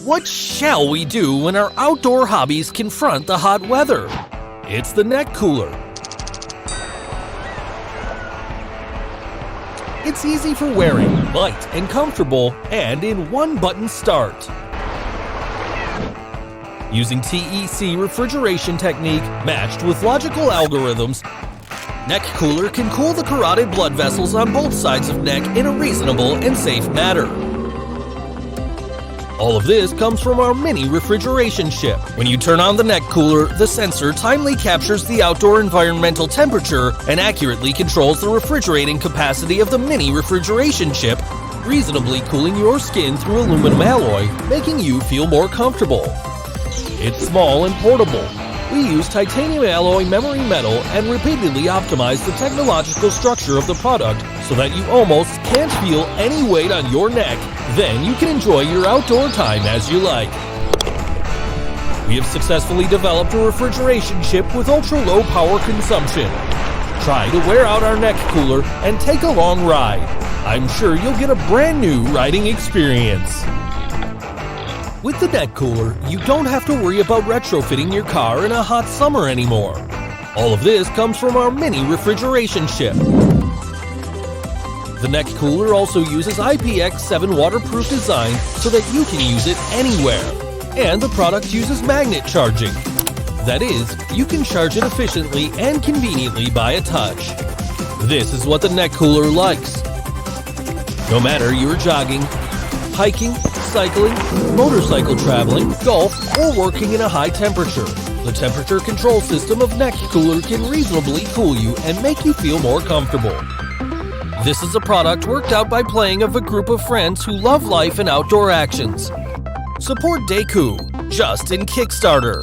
What shall we do when our outdoor hobbies confront the hot weather? It's the neck cooler. It's easy for wearing, light and comfortable, and in one-button start. Using TEC refrigeration technique matched with logical algorithms, neck cooler can cool the carotid blood vessels on both sides of neck in a reasonable and safe manner. All of this comes from our mini refrigeration chip. When you turn on the neck cooler, the sensor timely captures the outdoor environmental temperature and accurately controls the refrigerating capacity of the mini refrigeration chip, reasonably cooling your skin through aluminum alloy, making you feel more comfortable. It's small and portable. We use titanium alloy memory metal and repeatedly optimize the technological structure of the product so that you almost can't feel any weight on your neck. Then you can enjoy your outdoor time as you like. We have successfully developed a refrigeration chip with ultra-low power consumption. Try to wear out our neck cooler and take a long ride. I'm sure you'll get a brand new riding experience. With the neck cooler, you don't have to worry about retrofitting your car in a hot summer anymore. All of this comes from our mini refrigeration chip. The neck cooler also uses IPX7 waterproof design so that you can use it anywhere. And the product uses magnet charging. That is, you can charge it efficiently and conveniently by a touch. This is what the neck cooler likes. No matter you're jogging, hiking, cycling, motorcycle traveling, golf, or working in a high temperature, the temperature control system of neck cooler can reasonably cool you and make you feel more comfortable. This is a product worked out by playing of a group of friends who love life and outdoor actions. Support THEKU, just in Kickstarter.